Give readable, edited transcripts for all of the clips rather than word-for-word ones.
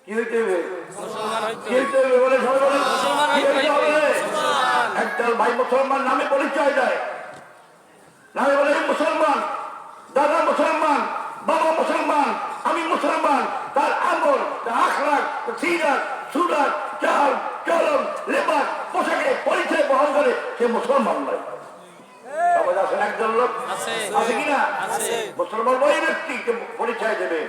কি হইতে হবে? কি হইতে হবে বলে সবাই বলে? কি হইতে হবে? একদল ভাই মুসলমান নামে পরিচয় দেয়, নামে বলে মুসলমান, দাদা মুসলমান, বাবা মুসলমান, আমি মুসলমান। তার আমল, তার আখলাক, সিরাত, সুরাত, চাল, চলন, লেবাস, পোশাকে পরিচয় বহন করে সে মুসলমান নয়। সমাজ আছেন একজন লোক আছে কিনা? মুসলমান ওই ব্যক্তিকে পরিচয় দেবে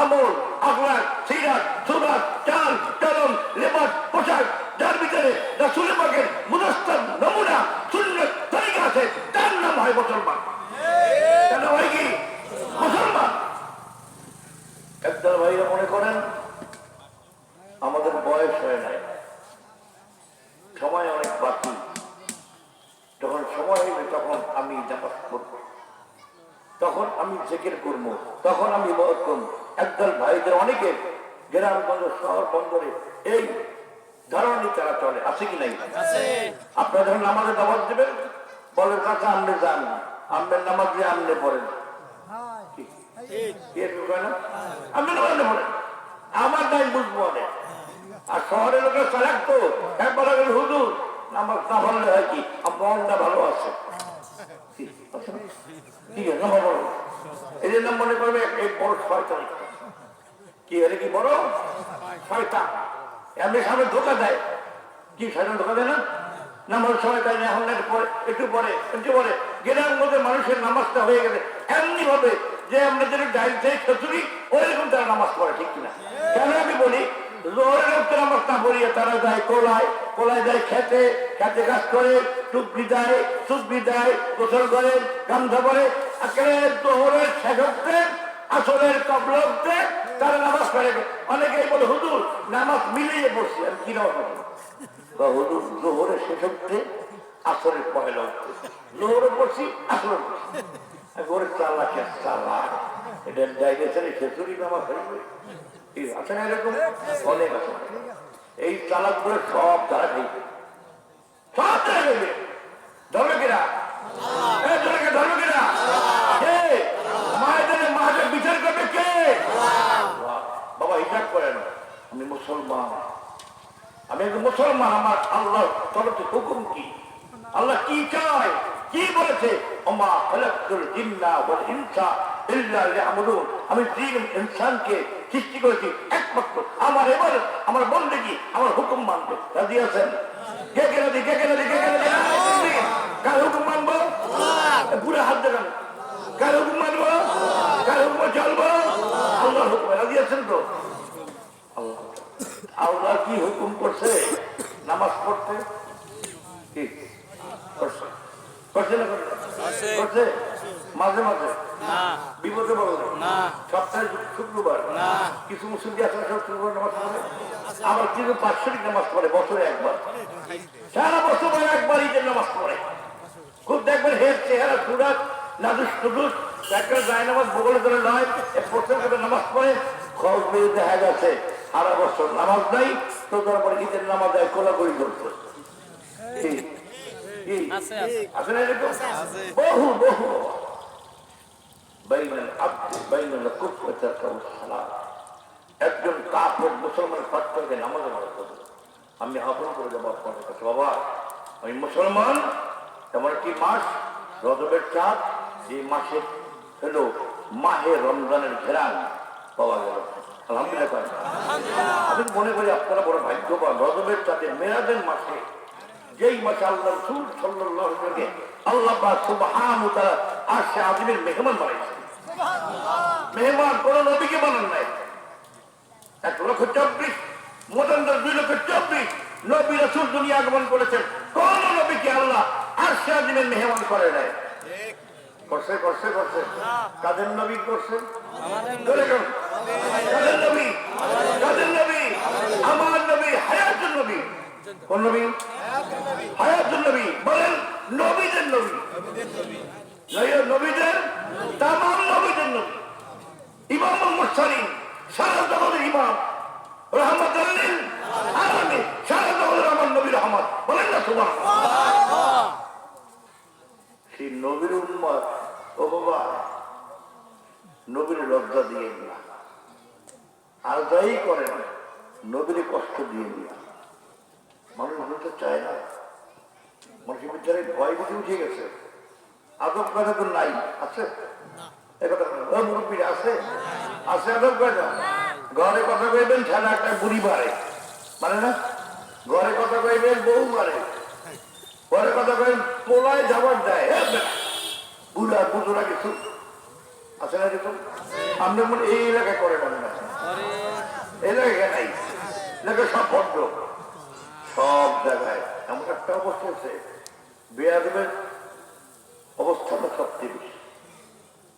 আমল, আখলাক, সিরাত, সুরাত, চাল, চলন, লেবাস, পোশাক, যার ভিতরে রাসূল পাকের মুজাসসাম নমুনা সুন্নাত তরিকা আছে, তার নাম হয় মুসলমান। কেন হয় কি মুসলমান? একদল ভাইরা মনে করেন আমাদের বয়স হয় নাই, সময় অনেক বাকি, যখন সময় হইবে তখন আমি নামাজ পড়ব, তখন আমি জিকির করবো, তখন আমি ইবাদত করব। একদল ভাইদের অনেকে গ্রামগঞ্জ শহর বন্দরে এই ধারণাই তারা চলে, আছে কি নাই? আপনারা যখন নামাজের দাওয়াত দেবেন বলেন কাকা আমনে যান, আমনের নামাজ দিয়ে আমনে পড়েন, আমার নাই বুঝবো অনেক। আর শহরের লোকের চালাক তো একবার হুজুর নামাজ না পড়লে হয় কি মনটা ভালো আছে, ঠিক আছে নামাজ পড়ো, এই জন্য মনে করবে এই বড় শয়তান, কি এটা কি বড় শয়তান, এমনি সামনে ধোকা দেয়, কি শয়তান ধোকা দেয় না? নামাজ সময় তাই না, এখন একটু পরে গ্রামের মধ্যে মানুষের নামাজটা হয়ে গেলে এমনি হবে যে আমরা যেটা ডাইল থেকে খেচুরি ওইরকম তারা নামাজ পড়ে, ঠিক কিনা? কেন আমি বলি জোরের লোককে নামাজ না পড়িয়ে তারা যায় কোলায় যায় খেতে কাজ করে, টুকরি দেয়, গোসল করে, গামছা পরে, একেবারে জোহরের শেষ হচ্ছে আসরের কবল হচ্ছে তারা নামাজ পড়ে। অনেকেই বলে হুজুর নামাজ মিলিয়ে পড়ছি, আমি কি নামাজ পড়ি? হুজুর জোহরের শেষ হচ্ছে আসরের পয়লা হচ্ছে, জোহরে পড়ছি আসরের পড়ছি, ওরে চালা এটা ডাইরেকশনে খেচুরি নামাজ হইবে, আছে না এরকম অনেক আছে। এই চালাক করে সব তারা খাইবে, সব তারা খাইবে। ধরবে কিনা? ধরবে কিনা? কে মায়েদের বিচার করবে কে? বাবা হিসাব করেন, আমি মুসলমান, আমি একজন মুসলমান, আমার আল্লাহ তরফ থেকে হুকুম কি, আল্লাহ কি চায়, কি বলেছে? ওমা খালাকতুল জিন্না ওয়াল ইনসা ইল্লা লিয়াবুদুন, আমি জিন ইনসানকে সৃষ্টি করেছি একমাত্র আমার এবারে আমার বন্দেগী আমার হুকুম মানতে। রাজি আছেন? কে রাজি? কার হুকুম মানবো? পুরো হাত দেখান, কার হুকুম মানবো, কার হুকুম চলবো? আল্লাহর হুকুম। রাজি আছেন তো? আল্লাহ কি হুকুম করছে? নামাজ পড়তে কি করছে? করছে না করছে? মাঝে মাঝে বিপদে বলবে সপ্তাহে শুক্রবার কিছু মুসলিম আসলে সব শুক্রবার নামাজ পড়ে, আবার কিছু বাৎসরিক নামাজ পড়ে বছরে একবার, সারা বছর একবার ঈদের নামাজ পড়ে। খুব দেখবেন হের চেহারা সুরাত নাদুস টুদুস একটা যায় নামাজ বগলে ধরে নয় প্রথম নামাজ পড়ে, খবর পেয়ে দেখা গেছে সারা বছর নামাজ নাই, তো তারপরে ঈদের নামাজ দেয় কোলাকুলি করছে। বহু একজন কাফের মুসলমানের পাত্রকে নামাজে নামাজ করবে, আমি আপন করে যাবো আপনার কাছে, বাবা আমি মুসলমান, তেমন একটি মাস রজবের চাঁদ, এই মাসে হলো মাহে রমজানের ঘেরান পাওয়া গেল, আলহামদুলিল্লাহ। আমি মনে করি আপনারা বড় ভাগ্যবান, রজবের চাঁদে মেরাজের মাসে, যেই মাসে আল্লাহ রাসূল সাল্লাল্লাহু আলাইহি ওয়াসাল্লামকে আল্লাহ পাক সুবহানাহু ওয়া তাআলা আরশে আজিমের মেহমান বানাইছেন। মেহমান কোন নবীকে বানান নাই। 1,24,000 মোটামুটি 2,24,000 নবী রাসূল দুনিয়া আগমন করেছেন, কোন নবীকে আল্লাহ আরশে আজিমের মেহমান করে নাই। করছে কাদের নবী করছে? কাদের নবী? আমার নবী হায়াতুন নবী। কোন নবী? হায়াতুন নবী। বলেন নবীদের নবী, নবীদের তামাম নবীদের নবী, ইমামুল মুরসালিন, সারা জগতের ইমাম, রাহমাতুল লিল আলামিন, সারা জগতের আমার নবী রহমত। বলেন না সুবহানাল্লাহ। সেই নবীর উম্মত, ও বাবা নবীর লজ্জা দিয়ে না, আর যাই করেন নবীরে কষ্ট দিয়ে নিয়ে মানুষ বলতে চায় না। মানুষের ভিতরে ভয় বুঝে উঠে গেছে। আদব কায়দা তো নাই, আছে মুরব্বী আছে, আছে আদব কায়দা। ঘরে কথা কইবেন ছেলে একটা বুড়ি মারে, মানে না? ঘরে কথা কইবেন বউ মারে, ঘরে কথা কইবেন পোলায় যাবার দেয়, বুড়া বুঝোরা কিছু আছে না? কিছু আপনি মনে এই এলাকায় করে মানে না, এলাকায় নাই, এলাকায় সব ভদ্র, সব জায়গায় এমন একটা অবস্থা হচ্ছে বেয়াদবের অবস্থাটা সবচেয়ে বেশি,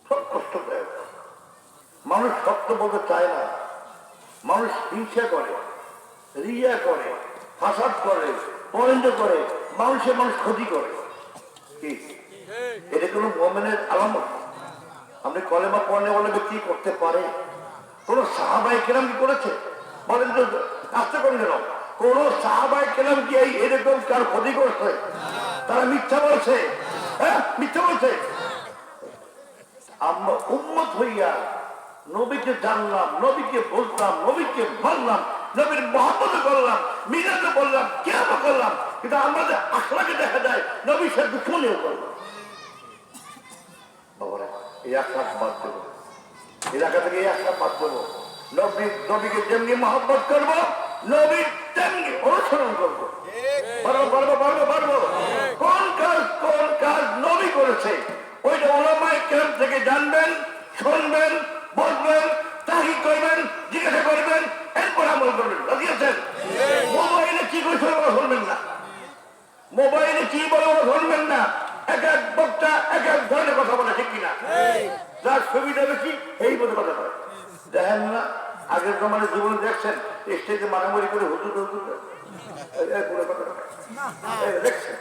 সব কষ্টদায়ক। মানুষ সত্য বলতে চায় না, মানুষ হিংসা করে, রিয়া করে, ফাসাদ করে, পয়েন্ট করে, মানুষের মানুষ ক্ষতি করে। কি এটা কোনো মুমিনের আলামত? আপনি কলেমা পড়নে বলে ব্যক্তি করতে পারে? কোন সাহাবায়ে কেরাম কি করেছে? বলেন তো, আস্তে করে গেল, কোন সাহাবায়ে কেরাম কি এরকম কার ক্ষতি করছে? তারা মিথ্যা বলছে, হ্যাঁ মিথ্যা বলছে। আমরা উম্মত হইয়া নবীকে জানলাম, নবীকে বলতাম, নবীকে মানলাম, নবীর মহব্বত করলাম, মিলাদে বললাম, কেন করলাম, কিন্তু আমাদের আখলাকে দেখা যায় নবীর সাথে দুশ্মনীও করলাম। এই আখলাক বাদ দেবো, এলাকা থেকে এই আখলাক বাদ দেবো। নবীকে যেমনি মহব্বত করবো, নবীর তেমনি অনুসরণ করবো। কোন কাজ নবী করেছে ওইটা ওলামায়ে কেরাম থেকে জানবেন, শুনবেন, বলবেন, তাহিদ করবেন, জিজ্ঞাসা করবেন, এরপর আমল করবেন। রাজি আছেন? মোবাইলে কি করেছে ওরা শুনবেন না, মোবাইলে কি বলে ওরা শুনবেন না। এক এক বক্তা এক এক ধরনের কথা বলে, ঠিক কিনা? যার সুবিধা বেশি এই বলে কথা বলে। দেখেন না আগের জমানের জীবন দেখছেন, স্টেজে মারামারি করে হুজুর হুজুর দেখছেন,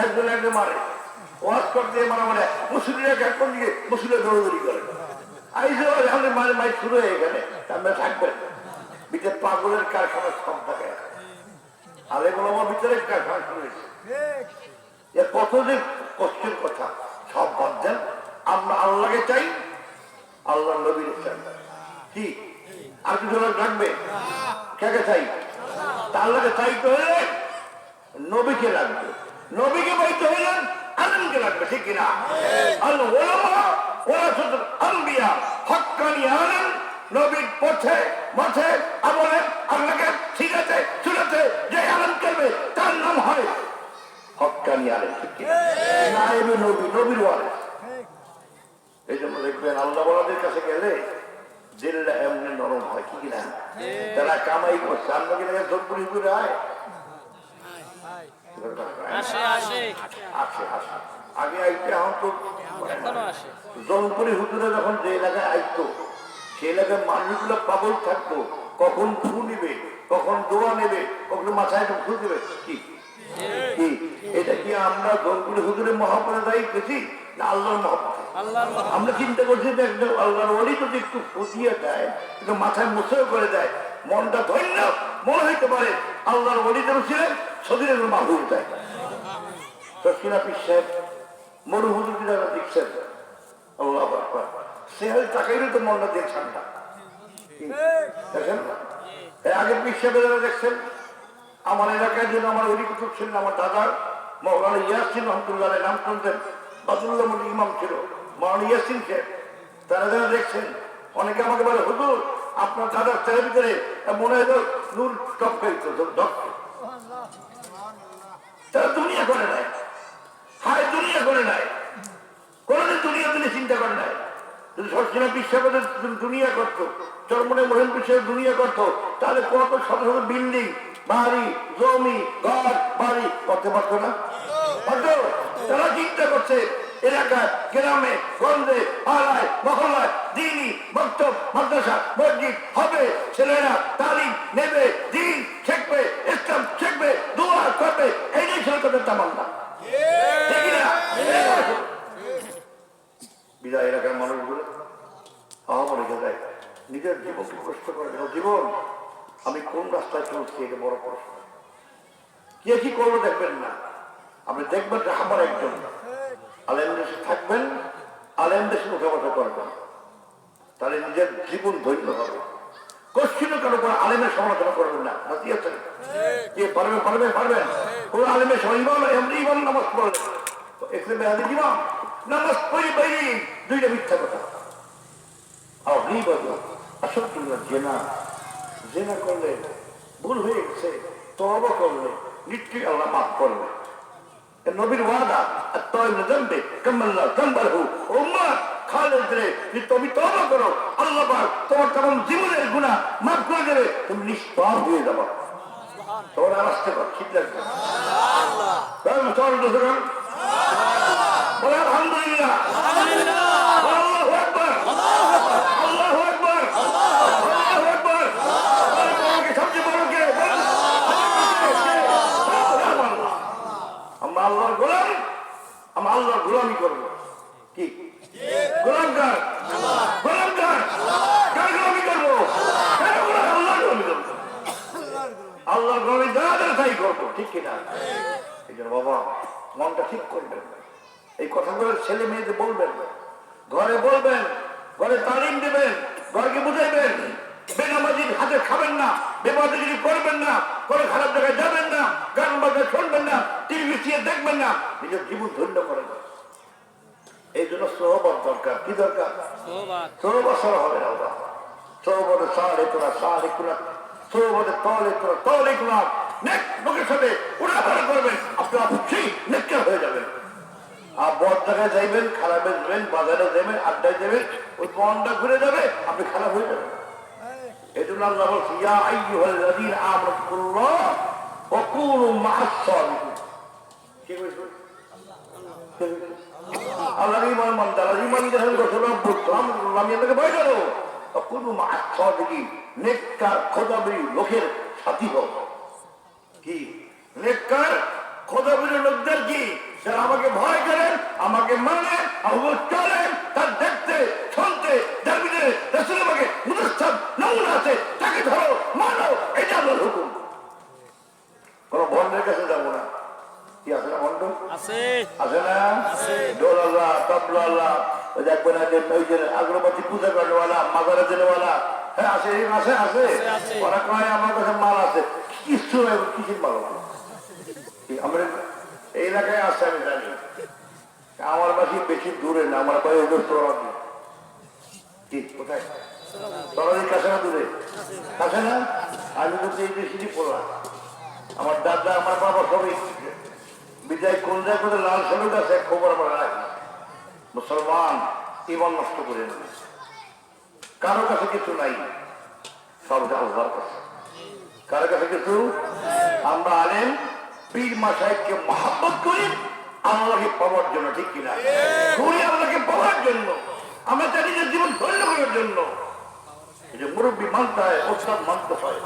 একজন একজন মারে, ওয়াজ করতে মারামারি, মুসলিরা এখন দিকে মুসলিরা দৌড়দৌড়ি করে। আইসে আমাদের মাঝে মাঝে শুরু হয়ে গেলে আমরা থাকবেন ভিতরে পাগলের কারখানা সব থাকে, আলেগুলো আমার ভিতরে কারখানা শুরু হয়েছে। কত যে কষ্টের কথা, সব বাদ দেন। আমরা আল্লাহকে চাই, আল্লাহ নবীকে চাই। কি আর কিছু রাখবে? কাকে চাই? আল্লাহকে চাইতে হলে নবীকে রাখবে, নবীকে পাইতে হলে আলেমকে রাখবে, ঠিক কিনা? আল্লাহ ওলামা ওয়ারাসাতুল আম্বিয়া, হক্কানি আলেম নবীর পথে মাঠে আমলে আল্লাহকে শিখাতে শুনাতে যে আলেম করবে তার নাম হয় হক্কানি আলেম, ঠিক কিনা? নায়েবে নবী, নবীর ওয়ারিস। এই জন্য দেখবেন আল্লাহ ওয়ালাদের কাছে গেলে দিলটা এমনি নরম হয়, কি কিনা? তারা কামাই করছে, আমরা কিনা জোরপুরি করে আগে আইতে হতো জলপুরি হুজুরে যখন যে এলাকায় আইতো সে এলাকায় মানুষগুলো পাগল থাকতো, কখন ফু নিবে, কখন দোয়া নেবে, কখন মাথায় ফু দেবে। কি এটা কি আমরা জলপুরি হুজুরের মহাপরে দায়ী গেছি না আল্লাহর মহাপরে? আমরা চিন্তা করছি যে আল্লাহর ওলি যদি একটু ফুটিয়ে দেয়, একটু মাথায় মুছেও করে দেয়, মনটা ধন্য মনে হইতে পারে আল্লাহর ওলিদেরও ছিলেন, সদিনের মাহুর দেয়। সকিনা পীর সাহেব মরু হুজুর যারা দেখছেন, আল্লাহু আকবার, সে হয়তো তাকাইলে তো মনটা দিয়ে ঠান্ডা। দেখেন আগের পীর সাহেব যারা দেখছেন, আমার এলাকায় জন্য আমার অলি কুতুব ছিলেন, আমার দাদার মৌলানা ইয়াসিন রহমতুল্লাহ নাম শুনতেন, বাদুল্লাহ মনি ইমাম ছিল, মৌলানা ইয়াসিন সাহেব। তারা যারা দেখছেন, অনেকে আমাকে বলে হুজুর আপনার দাদার ছেলে ভিতরে মনে হয় নূর টপকাইতো, তারা দুনিয়া করে নাই, হায় দুনিয়া করে নাই, কোনদিন দুনিয়া তিনি চিন্তা করে নাই। যদি সরসিনা বিশ্বাসের দুনিয়া করতো, চরমনে মহিন বিশ্বাসের দুনিয়া করতো, তাহলে কত শত শত বিল্ডিং, বাড়ি, জমি, ঘর বাড়ি করতে পারতো না? পারতো? তারা চিন্তা করছে এলাকায়, গ্রামে, গঞ্জে, পাড়ায়, মহল্লায় দিনই মক্তব, মাদ্রাসা, মসজিদ হবে, ছেলেরা তালিম নেবে, দিন শিখবে, ইসলাম শিখবে, দোয়া করবে, এইটাই ছিল তাদের তামান্না। বিদায় এলাকার মানুষগুলো আমার রেখে দেয়, নিজের জীবনকে কষ্ট করে দেয়। জীবন আমি কোন রাস্তায় চলছি এটা বড় প্রশ্ন। কে কি করবো দেখবেন না, আপনি দেখবেন যে আমার একজন আলেম দেশে থাকবেন, আলেম দেশে উঠা বসা করবেন, তাহলে নিজের জীবন ধন্য হবে। কোশ্চিনও কারো করে আলেম আলেমের সমালোচনা করবেন না, রাজি আছেন? কে পারবেন পারবেন পারবেন? কোন আলেমের ইমাম এমনি ইমাম নামাজ পড়লেন, এখানে বেহাদি ইমাম নামাজ পড়ি বাইরে দুইটা মিথ্যা কথা। আর গীবত আশাদুল্লাহ জেনা, জেনা করলে ভুল হয়ে গেছে, তওবা করলে নিশ্চয়ই আল্লাহ মাফ করবে। নবীর ওয়াদা আত-তাওবা যামবে কামাল্লাহ যামবাহু উম্মাহ খালেদ রে, তুমি তওবা করো, আল্লাহ পাক তোমার तमाम জীবনের গুনাহ মাফ করে দেবে, তুমি নিষ্পাপ হয়ে যাবে। তোমার আওয়াজটা ঠিক লাগবে সুবহানাল্লাহ। তাহলে চলো তো সুবহানাল্লাহ, বলে আলহামদুলিল্লাহ, আলহামদুলিল্লাহ, আল্লাহু আকবার, আল্লাহু আকবার, আল্লাহু আকবার। তোমাকে সবচেয়ে বড় কে? আমরা আল্লাহর গোলাম, আমরা আল্লাহর গোলামি করবো। কি গোলাম কার? গোলাম কার? কার গোলামি করবো? আল্লাহর গোলামি করবো, আল্লাহর গোলামি যারা তাই করবো, ঠিক কিনা? এই জন্য বাবা মনটা ঠিক করবেন, এই কথাগুলো ছেলে মেয়েদের বলবেন, ঘরে বলবেন, ঘরে তালিম দেবেন, ঘরকে বুঝাইবেন। বেনামাজির হাতে খাবেন না, বেবাদগিরি করবেন না, কোনো খারাপ জায়গায় যাবেন না, গান বাজনা শুনবেন না, টিভি সিরিয়াল দেখবেন না, নিজের জীবন ধন্য করেন। এই জন্য সোহবত দরকার। কি দরকার? সোহবত ছাড়া হবে না বাবা। সোহবতে সাড়ে তোরা সাড়ে কুলা, সোহবতে তলে তোরা তলে কুলা। নেক লোকের সাথে উড়াফেরা করবেন, আপনি অবশ্যই নেককার হয়ে যাবেন। আর বদ জায়গায় যাইবেন, খারাপে যাবেন, বাজারে যাবেন, আড্ডায় যাবেন, ওই মনটা ঘুরে যাবে, আপনি খারাপ হয়ে যাবেন। এই জন্য আল্লাহ বলছে ইয়া আইয়ুহাল্লাযীনা আমানুল্লাহ ওয়া কুনু মা'আস সাদিকিন। কি বলছে? আল্লাহর ঈমান যারা ঈমান গ্রহণ করেছে, আলহামদুলিল্লাহ, আমি আপনাকে ভয় করো, ওয়া কুনু মা'আস সাদিকিন, নেককার খোদাবী লোকের সাথী হও। কি নেককার খোদাবী লোকদের কি? যারা আমাকে ভয় করেন, আমাকে মানে, আমার চলেন, তার দেখতে শুনতে দেখবে রাসূল আমাকে মুদস্সাব নমুনা আছে, তাকে ধরো মানো, এটা আমার হুকুম। কোন বন্ধের কাছে যাবো না। কি আছে না বন্ধ? আছে আছে না? ডোল আল্লাহ, তবলা আল্লাহ, ওই দেখবেন ওই যে আগরবাতি পূজা করেওয়ালা, মাজারে দেওয়ালা, হ্যাঁ আছে আছে আছে। ওরা কয় আমার কাছে মাল আছে, কিছু কিসের মাল আছে? আমরা এই এলাকায় আসছে, আমি জানি। আমার বাসি বেশি দূরে না, আমার কয় তোরাদি। ঠিক কোথায়? তোরাদির কাছে না দূরে? কাছে না? আমি বলছি এই বেশি পড়লাম। আমার দাদা, আমার বাবা সবই বিদায় কোন জায়গায় করে লাল সলুট আছে, খবর আমরা রাখি। মুসলমান ঈমান নষ্ট করে নেবে, কারো কাছে কিছু নাই, সব আল্লাহর কাছে। কারো কাছে কিছু? আমরা আলেম পীর মাশায়েখকে মহব্বত করি আল্লাহকে পাওয়ার জন্য, ঠিক কিনা? করি আল্লাহকে পাওয়ার জন্য, আমরা চাই নিজের জীবন ধন্য করার জন্য। এই যে মুরব্বী মানতে হয়, ওস্তাদ মানতে হয়।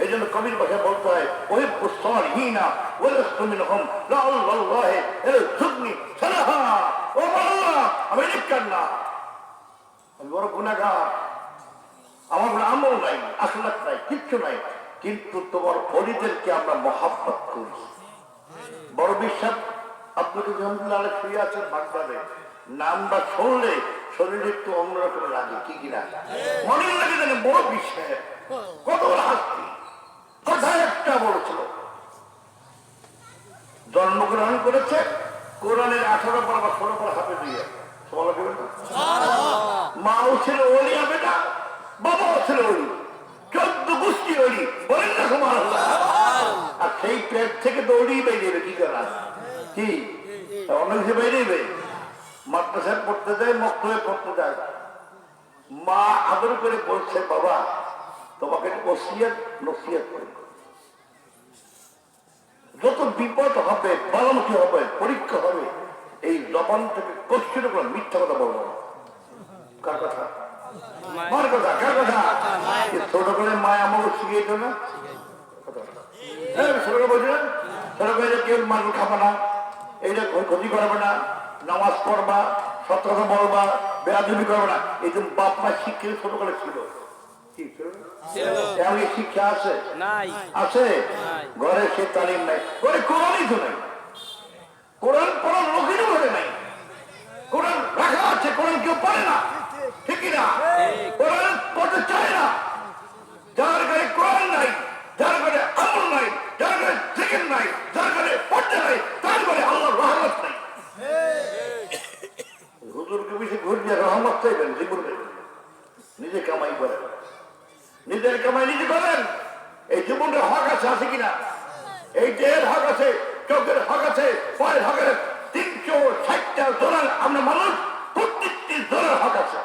এই জন্য কবির ভাষায় বলতে হয় ওহিব্বু সালিহিনা ওয়া লাস্তু মিনহুম লাআল্লাল্লাহ ইয়ারযুকনি সালাহা। ও আল্লাহ, আমি নেককার না, আমি বড় গুনাহগার, আমার কোনো আমল নাই, আখলাক নাই, কিচ্ছু নাই, কিন্তু তোমার ওলিদেরকে আমরা মহব্বত করি। বড় বিশ্বাস। আপনাকে আলহামদুলিল্লাহ শুয়ে আছেন বাগদাদে, নামটা শুনলে শরীরে একটু অন্যরকম লাগে, কি কিনা মনে লাগে জানে, বড় বিশ্বাস, কত বড় হাস্তি। কোথায় একটা বলছিল, জন্মগ্রহণ করেছে কোরআনের 18 পর বা 16 পর হাতে দিয়ে, মাও ছিল ওলি, হবে না, বাবাও ছিল ওলি, 14 গোষ্ঠী ওলি, বলেন না সুবহানাল্লাহ। আর সেই পেট থেকে তো ওলি বেরিয়ে কি করা, কি অন্য কিছু বেরিয়ে মাদ্রাসায় পড়তে যায়, মক্তবে পড়তে যায়, মা আদর করে বলছে বাবা তোমাকে ওসিয়ত নসিহত করে, যত বিপদ হবে, বালামুখী হবে, পরীক্ষা হবে, এই জবান থেকে কষ্টের করে মিথ্যা কথা বলবো না। কার কথা? মার কথা। কার কথা? ছোট করে মায় আমাকে শিখিয়েছ না, ছোট করে বলছি না, ছোট করে কেউ মার খাবে না, এইটা ক্ষতি করবে না, নামাজ পড়বা, সৎ কথা বলবা, বেয়াদবি করবে না, এই যে বাপ মা শিক্ষা ছোট করে ছিল। শিক্ষা আছে? আছে? ঘরে সে তালিম নাই, ঘরে কোরআনই তো নাই, কোরআন পড়ার লোকেরও ঘরে নাই, কোরআন রাখা আছে, কোরআন কেউ পড়ে না, ঠিক না? কোরআন পড়তে চায় না, যার ঘরে কোরআন নিজের কামাই নিজে করেন। এই জীবনের হক আছে কিনা? এই দেহের হক আছে, চোখের হক আছে, পায়ের হক আছে। 360টা জোড়ার আমরা মানুষ, প্রত্যেকটি জোড়ার হক আছে।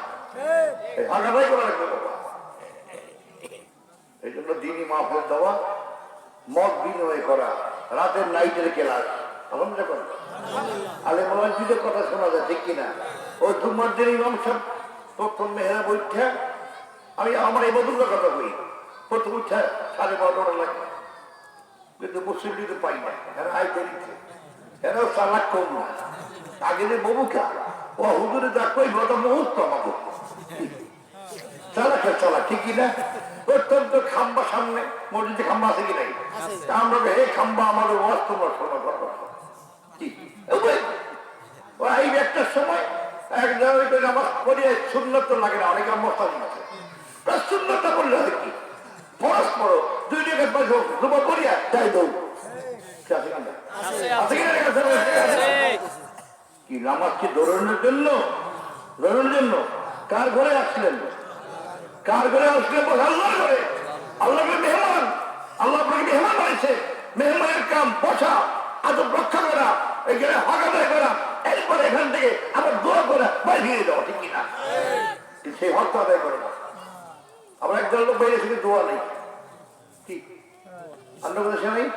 এই হক আদায় করা লাগবে বাবা। এই জন্য দিনই মাহফিল দেওয়া, মত বিনিময় করা, রাতের নাইটের ক্লাস আলহামদুলিল্লাহ। আলে মসজিদের কথা শোনা যায় ঠিক কিনা? ওই জুম্মার দিন ইমাম সাহেব প্রথম মেহরা বৈঠা, আমি আমার এই বদুল্লার কথা বলি, প্রথম উঠা 12:30 লাগে, কিন্তু মুসলিম দিতে পাই না, এরা আইতে দিচ্ছে, এরাও চালাক কম না। আগে যে ববুকা ও হুজুরে যা কই ওটা মুহূর্ত আমাকে চালাক চালাক ঠিক কিনা? অত্যন্ত খাম্বা সামনে মসজিদে খাম্বা আছে কি নাই? আমরা এই খাম্বা আমাদের বাস্তব এই একটার সময় এক জায়গায় নামাজ পড়িয়ে সুন্নত তো লাগে না, অনেকের মস্তানি আছে, সুন্নতটা বললে হয় কি ফরজ পড়ো, 2 রেখাত বাজো জুমা পড়িয়া তাই দৌড় কি নামাজ কি দৌড়ানোর জন্য? দৌড়ানোর জন্য? কার ঘরে আসলেন? কার ঘরে আসলেন? আল্লাহর ঘরে। আল্লাহকে মেহমান, আল্লাহ আপনাকে মেহমান বানিয়েছে। মেহমানের কাম বসা, আদব রক্ষা করা, এখানে হক আদায় করা, এরপরে এখান থেকে আবার দোয়া করা, বাইরে ফিরে যাওয়া ঠিক কিনা? সেই হক আদায় করে না। আমরা একদল লোক বাইরে থেকে দোয়া নেই, ঠিক আপনার কথা নেই।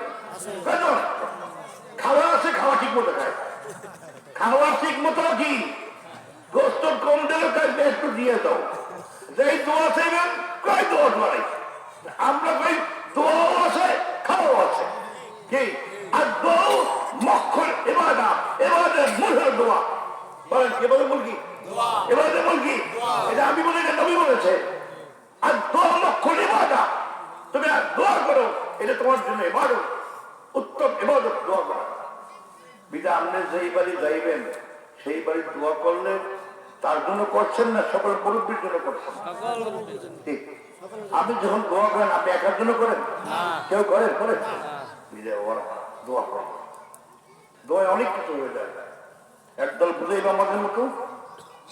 খাওয়া আছে, খাওয়া ঠিক মতো খায়, খাওয়া ঠিক মতো কি গোস্ত কম দিলে একটু দিয়ে দাও, যেই দোয়া চাইবেন কয় দোয়া দোয়াই, আমরা কই দোয়াও আছে খাওয়াও আছে কি? আর দোয়া মক্ষর এবাদা, এবাদের মূল হল দোয়া। বলেন কে বলে মুরগি? এবাদের মুরগি, এটা আমি বলি না, নবী বলেছে। আর দোয়া মক্ষর এবাদা, তুমি আর দোয়া করো, এটা তোমার জন্য ইবাদত, উত্তম ইবাদত দোয়া করা। বিধা আপনি যেই বাড়ি যাইবেন সেই বাড়ি দোয়া করলে তার জন্য করছেন না, সকল মুরব্বীর জন্য করছেন। ঠিক, আপনি যখন দোয়া করেন আপনি একার জন্য করেন? কেউ করেন? করেন ওরা দোয়া করেন, দোয়া অনেক কিছু হয়ে যায়। একদল বুঝাইব আমাদের মতো,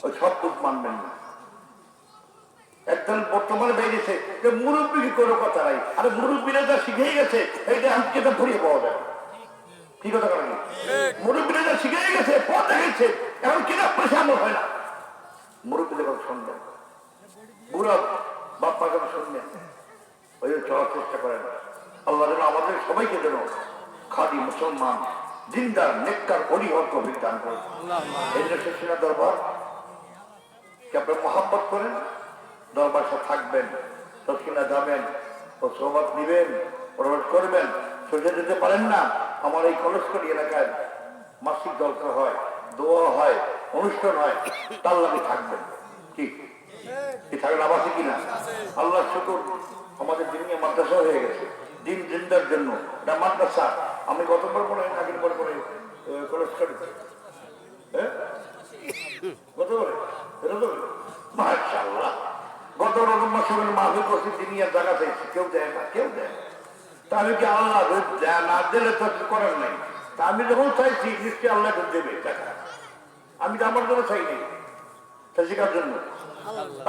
ওই সব দুঃখ মানবেন না। একদল বর্তমানে বেরিয়েছে যে মুরব্বী কোনো কথা নাই, আরে মুরব্বীরা যা শিখেই গেছে এইটা আজকে তো ফুরিয়ে পাওয়া যায়। কি কথা করেন? মুরব্বীরা যা শিখেই গেছে, পথ দেখেছে, এখন কিনা পয়সা আমার হয় না। মুরব্বীদের কথা শুনবেন, বুড়া বাপ্পার কথা শুনবেন, ওই চলার চেষ্টা করেন। আল্লাহ যেন আমাদের সবাইকে যেন খাদি মুসলমান জিন্দার নেককার অলিহত বিধান করেন। এই জন্য শেষিনা দরবার কে আপনি মহাব্বত করেন, দরবার সাথে থাকবেন, দক্ষিণা যাবেন, ও সোহবত নিবেন, প্রবেশ করবেন। সোজা যেতে পারেন না, আমার এই কলসকরি এলাকায় মাসিক জলসা হয়, দোয়া হয়, অনুষ্ঠান হয়, তার লাগে থাকবেন। কি থাকবেন? আবাসে কিনা? আল্লাহ শুকুর, আমাদের দিনে মাদ্রাসা হয়ে গেছে, দিন জিন্দার জন্য এটা মাদ্রাসা। আমি গতবার মনে হয় আগের পর পরে কলসকরি গতবারে মাশাআল্লাহ, গত রকম মাসে মাহফিল করছি, দিনিয়ার জায়গা চাইছি, কেউ দেয় না, কেউ দেয় না। তা আমি কি আল্লাহ না দিলে তো করার নাই। তা আমি যখন চাইছি নিশ্চয়ই আল্লাহ দেবে টাকা। আমি তো আমার জন্য চাই নাই, শেখার জন্য,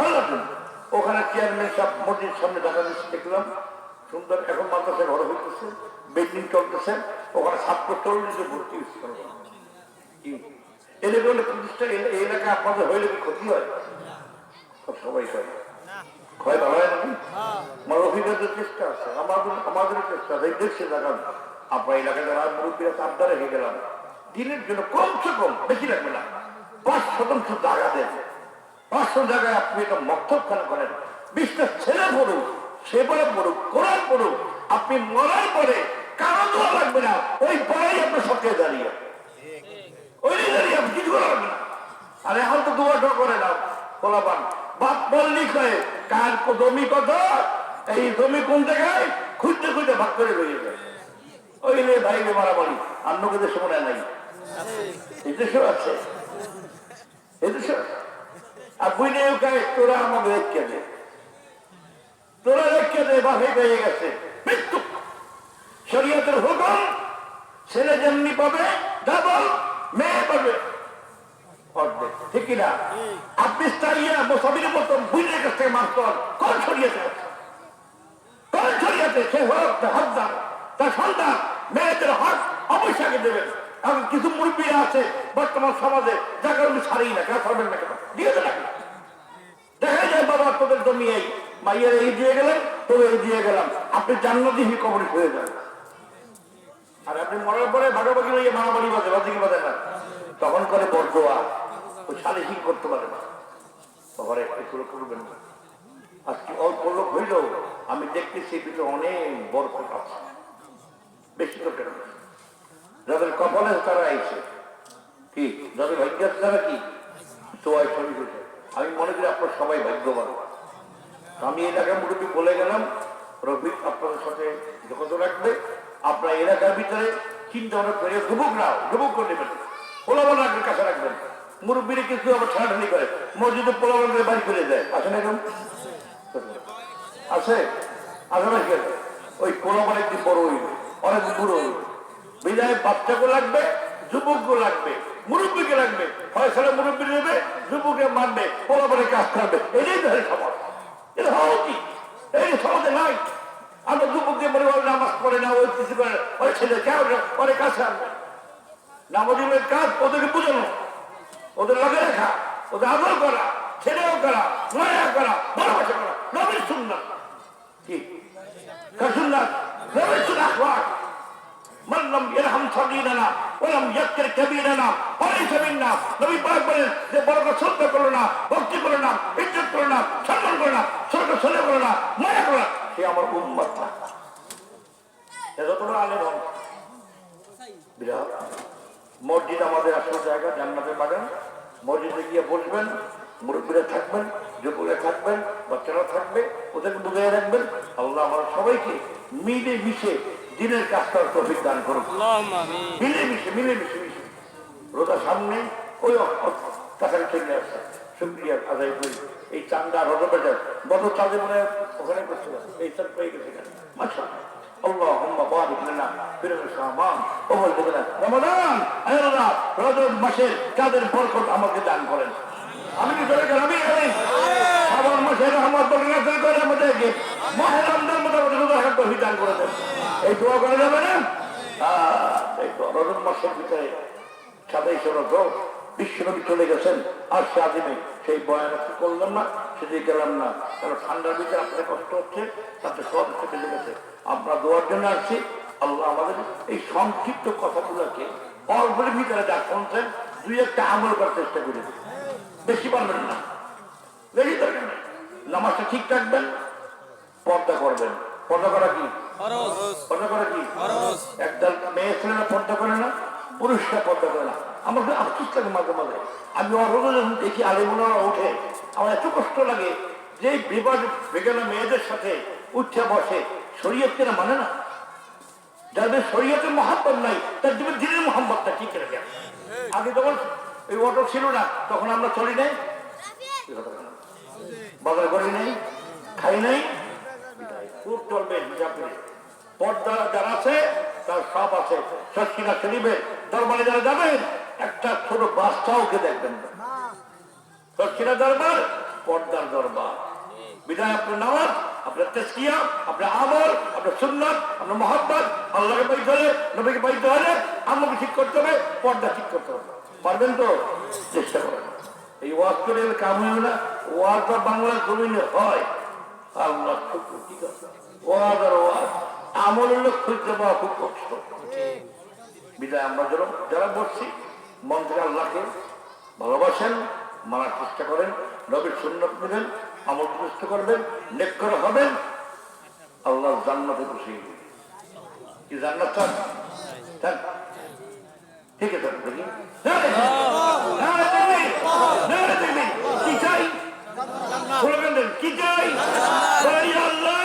আল্লাহর জন্য। ওখানে চেয়ারম্যান সাহেব মসজিদ সামনে টাকা দিচ্ছে, দেখলাম সুন্দর। এখন মাদ্রাসা ঘর হইতেছে, বিল্ডিং চলতেছে, ওখানে ছাত্র 40 ভর্তি হচ্ছে। এলাকা প্রতিষ্ঠা এলাকা আপনাদের হইলে কি ক্ষতি হয়? সবাই হয়, ক্ষয় ভালো হয় নাকি? আমার অভিজ্ঞতার চেষ্টা আছে, আমাদের চেষ্টা আছে। দেখছে দেখান আপনার এলাকায় যারা মুরব্বীরা চাপদা রেখে গেলাম, দিনের জন্য কমসে কম, বেশি লাগবে না, 5% জায়গা দেন। 500 জায়গায় আপনি এটা মক্তবখানা করেন, 20টা ছেলে পড়ুক, সে পরে পড়ুক, কোরআন পড়ুক। আপনি মরার পরে কারো দোয়া লাগবে না, ওই পরেই আপনার সবচেয়ে দাঁড়িয়ে, ওই দাঁড়িয়ে আপনি কিছু করা লাগবে না। আর এখন তো দোয়াটা করে নাও, বলাবান বাপ বললি কয়ে কার জমি কত, এই জমি কোন জায়গায় খুঁজতে খুঁজতে ভাগ করে রয়ে যায়। ওই রে ভাই রে মারামারি অন্য কিছু শোনা নাই, এদেশে আছে, এদেশে আছে। আর বুঝলেও কায় তোরা আমাকে রেখে দে, তোরা রেখে দে, বাপে পেয়ে গেছে মৃত্যু। শরীয়তের হুকুম, ছেলে যেমনি পাবে ডাবল, মেয়ে পাবে অর্ধেক, ঠিক কিনা? আপনি চাইয়া মোসাবির মতন বুঝলে কাছ থেকে মারত, কোন শরীয়তে আছে? সে হক তার হকদার, তার সন্তান মেয়েদের হক অবশ্যই আগে দেবেন। এখন কিছু মুরব্বীরা আছে বর্তমান সমাজে যাকে আপনি ছাড়িয়ে না, কেন ছাড়বেন না, কেন দিয়ে দেন। দেখা যায় বাবা তোদের জমি এই মাইয়ের এই দিয়ে গেলেন, তোদের এই দিয়ে গেলাম, আপনি জান্নাতি কবর হয়ে যান। আর আপনি মরার পরে ভাগাভাগি হয়ে মারামারি বাজে বাজিকে বাজে না, তখন করে বরদোয়া ওই সালিশিং করতে পারে না, তখন একটু শুরু করবেন না। আজকে অল্প লোক হইল আমি দেখতেছি ভিতরে অনেক বরকত আছে, বেশি তো কেন যাদের কপালে তারা আইছে কি, যাদের ভাগ্য আছে তারা কি তোয়াই শরীর হয়েছে। আমি মনে করি আপনার সবাই ভাগ্যবান। আমি এলাকার মুরব্বী বলে গেলাম, রফিক আপনাদের সাথে যোগাযোগ রাখবে। আপনার এলাকার ভিতরে চিন্তা ভাবনা করে যুবক করে নেবেন, পোলাবান রাখবেন, কাছে রাখবেন। মুরব্বীরা কিছু আবার ঠান্ডাঠান্ডি করে মসজিদে পোলাবানদের বাড়ি করে দেয়, আছে না এরকম? আছে আছে না? ওই পোলাবান একদিন বড় হইবে, অনেক বুড়ো হইবে, বিদায় বাচ্চাকে লাগবে, যুবককে লাগবে, মুরব্বীকে লাগবে। ফয়সালা মুরব্বী নেবে, যুবকে মানবে, পোলাপানে কাজ করবে। এটাই তো সমাজ, এটা হওয়া উচিত। এই সমাজে নাই। আমরা যুবককে মনে হয় নামাজ পড়ে না, ওই কিছু করে ওই ছেলে কেউ অনেক কাছে আনবে। নামাজের কাজ ওদেরকে বুঝানো, ওদের লগে রাখা, ওদের আদর করা, ছেলেও করা, নয়া করা, ভালোবাসা করা, নবীর সুন্নাত কি সুন্নাত, নবীর সুন্নাত من لم يرحم صغيرنا ولم يذكر كبيرنا فليس منا। নবী পাক বলেন যে বড়কে শ্রদ্ধা করো না, ভক্তি করো না, ইজ্জত করো না, সম্মান করো না, ছোটকে ছেলে করো না, মায়া করো না, সে আমার উম্মত না। যতটা আলেম হন বিরাট। মসজিদ আমাদের আসল জায়গা, জান্নাতের বাগান। মসজিদে গিয়ে বসবেন, মুরব্বীরা থাকবেন, যুবকরা থাকবেন, বাচ্চারা থাকবে, ওদেরকে বুঝিয়ে রাখবেন। আল্লাহ আমরা সবাইকে মিলে মিশে দিনের কাজ করার তৌফিক দান করুন। মিলেমিশে রোজার সামনে ওই টাকার চলে আসছে, শুক্রিয়া আদায় করি। এই চান্দা রোজা বাজার বড় চাঁদে মনে ওখানে করছে, এই চাঁদ পেয়ে গেছে মাসা আল্লাহুম্মা বারিক লানা ফিল শাবান ও বলবেন রমাদান, হে আল্লাহ রজব মাসের কাদের বরকত আমাকে দান করেন। আমি কি করে আমি শাবান মাসের রহমত বরকত করে আমাদেরকে মাহে রমজান মোটামুটি রোজা রাখার তৌফিক দান করে দেন। এই দোয়া করা যাবে না? এই তো রজব মাসের ভিতরে 27 রজব বিশ্বনবী চলে গেছেন, আর সে আদিমে সেই বয়ান করলাম না, সেদিকে গেলাম না, কারণ ঠান্ডার ভিতরে আপনাদের কষ্ট হচ্ছে, তাতে সব চলে গেছে। আমরা দোয়ার জন্য আসছি। আল্লাহ আমাদের এই সংক্ষিপ্ত কথাগুলোকে অল্পের ভিতরে যা শুনছেন 2-1টা আমল করার চেষ্টা করি, বেশি পারবেন না, বেশি দরকার নেই। নামাজটা ঠিক রাখবেন, পর্দা করবেন। পর্দা করা কি? পর্দা করা কি? একদল মেয়ে ছেলেরা পর্দা করে না, পুরুষরা পর্দা করে না। আমার আফসোস লাগে মাঝে মাঝে, আমি অরোজ যখন দেখি আলেমুনা ওঠে, আমার এত কষ্ট লাগে যে বিবাদ বেগানা মেয়েদের সাথে উঠে বসে, শরীয়ত কেনা মানে না। যাদের শরীয়তের মহাব্বত নাই তার জীবন দিনের মহাব্বতটা ঠিক রেখে। আগে যখন এই অটো ছিল না তখন আমরা চলি নাই, বাজার করি নাই, খাই নাই, খুব চলবে হিসাব করে। পর্দা যারা আছে তার সব আছে। সস্কিনা শরীফের দরবারে যারা যাবেন একটা ছোট বাচ্চাওকে দেখবেন। সস্কিনা দরবার পর্দার দরবার। বিদায় আপনার নামাজ, আপনার তাসকিয়া, আপনার আমল, আপনার সুন্নাত, আপনার মহব্বত, আল্লাহকে পাইতে হলে, নবীকে পাইতে হলে আমাকে ঠিক করতে হবে, পর্দা ঠিক করতে হবে। পারবেন তো? চেষ্টা করেন। এই ওয়াজ করে কাম হইবে না। ওয়াজ বা বাংলার জমিনে হয়, আল্লাহ ঠিক আছে। ওয়াজ আর ওয়াজ আমলের লোক খুঁজতে পাওয়া খুব কষ্ট। বিদায় আমরা যারা বসছি মন থেকে আল্লাহকে ভালোবাসেন, মানার চেষ্টা করেন, নবীর সুন্নাত নেবেন, আমল চেষ্টা করবেন, নেককার হবেন, আল্লাহ জান্নাতে বসিয়ে দিবেন। কি জান্নাত চান? চান? ঠিক আছে দেখি কি চাই? কি চাই? আল্লাহ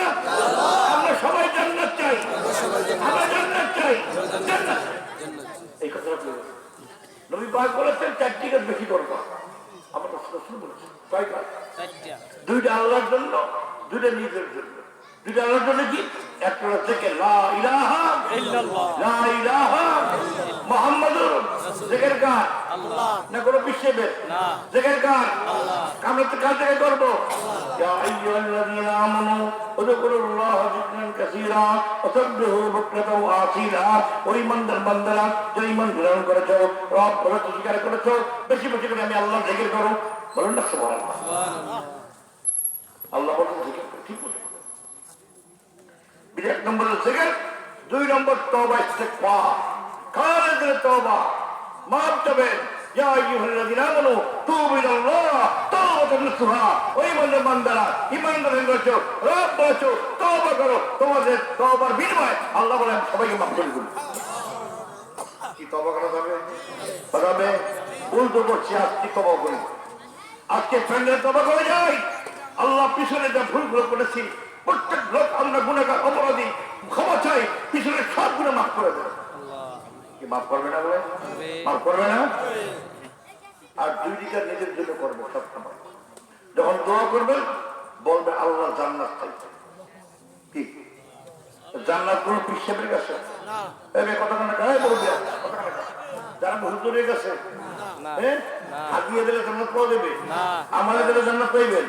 আমরা সবাই জান্নাত চাই, আমরা জান্নাত চাই, জান্নাত। এই কথা নবী পাক বলেছেন 4টি কাজ বেশি করবো। আমার রাসূল বলেছেন 6 কাজ, 2টা আল্লাহর জন্য, 2টা নিজের জন্য। 2টা আল্লাহর জন্য কি? একটা হচ্ছে লা ইলাহা ইল্লাল্লাহ, লা ইলাহা মুহাম্মাদুর রাসূলুল্লাহ, জিকির কাজ না কোনো বিশ্বের যেখানে কার আমরা তো কার থেকে করবো ইয়া আইয়ুহাল্লাযীনা আমানু উযকুরুল্লাহা যিকরান কাসীরা ওয়াসাব্বিহু বুকরাতাও ওয়া আসীলা। ওই ইমানদার বান্দারা যে ঈমান গ্রহণ করেছো, রব বলে স্বীকার করেছো, বেশি বেশি করে আমি আল্লাহর জিকির করো। বলেন না সুবহানাল্লাহ। আল্লাহ বলেন জিকির করো, ঠিক বলে। এক নম্বর জিকির, 2 নম্বর তওবা ইস্তিগফার, খালিদের তওবা, মাফ চাবেন। ইয়া আইয়ুহাল্লাযীনা আমানু তুবু ইলাল্লাহ তাওবাতান নাসুহা। ওই বান্দারা ঈমানদার হয়ে গেছো, রব বলেছো তওবা করো, তোমাদের তওবার বিনিময়ে আল্লাহ বলেন সবাইকে মাফ করে দিন। কি তওবা করা যাবে? তবে উল্টো করছি, আজকে তওবা করি, আজকে ফ্রেন্ডের তওবা করে যাই। আল্লাহ পিছনে যা ভুলগুলো করেছি, প্রত্যেক লোক আমরা গুনাহগার অপরাধী, ক্ষমা চাই, পিছনে সব গুনাহ মাফ করে দেবে। কি মাফ করবে না? বলে মাফ করবে না। আর 2 দিকে নিজের জন্য করবে সব সময়। যখন দোয়া করবেন বলবে আল্লাহ জান্নাত চাই। কি জান্নাত কোন পিসের কাছে না, কথা না গায়ে বলবে, কথা না যারা হুজুরের কাছে হাতিয়ে দিলে জান্নাত পাওয়া যাবে, আমাদের দিলে জান্নাত পাইবেন।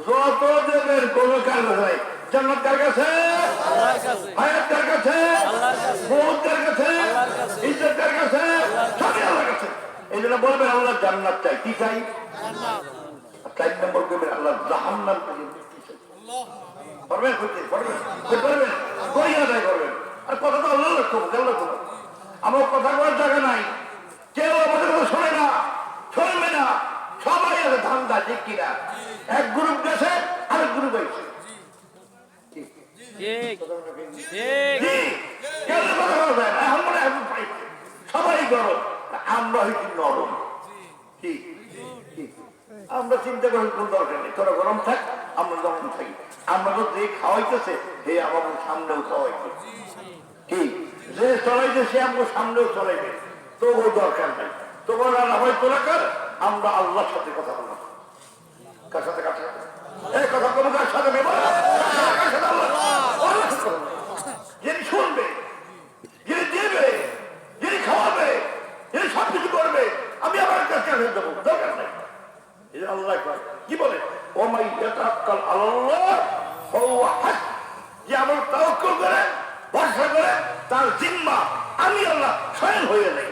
যত দেবেন কোন কাজ নাই, জান্নাত কার কাছে? আল্লাহর কাছে। হায়াত কার কাছে? আল্লাহর কাছে। মওত কার কাছে? ইজ্জত কার কাছে? সবই আল্লাহর কাছে। এই জন্য বলবেন আল্লাহ জান্নাত চাই। কি চাই? জান্নাত। 4 নম্বর করবেন আল্লাহ জাহান্নাম থেকে মুক্তি চাই। পারবেন? পারবেন? কই আদায় করবেন। আর কথা তো আল্লাহ রাখবো, আল্লাহ করবো। আমার কথা বলার জায়গা নাই, কেউ আমাদের কথা শোনে না, শুনবে না, সবাই আছে ধান্দা, ঠিক কিনা? এক গ্রুপ গেছে, আরেক গ্রুপ হয়েছে। সবাই গরম, আমরা হয়েছি নরম। আমরা চিন্তা করি কোন দরকার নেই, তোরা গরম থাক, আমরা গরম থাকি। আমরা তো যে খাওয়াইতেছে সে আমার সামনেও খাওয়াইছে, কি যে চলাইছে সে আমার সামনেও চলাইবে, তবুও দরকার নেই। তোমার রান্না হয় তোরা কর, আমরা আল্লাহর সাথে কথা বললাম। কার সাথে? কার সাথে? এই কথা কোনো কার সাথে নেব, যিনি শুনবে, যিনি দেবে, যিনি খাওয়াবে, যিনি সবকিছু করবে, আমি আমার কাছে দেবো, দরকার নেই। আল্লাহ কি বলে? ও মাই ইয়াতাওয়াক্কাল আলাল্লাহ ফাহুয়া হাসবুহ। যে আমার তাওয়াক্কুল করে, ভরসা করে, তার জিম্মা আমি আল্লাহ স্বয়ং হয়ে যাই।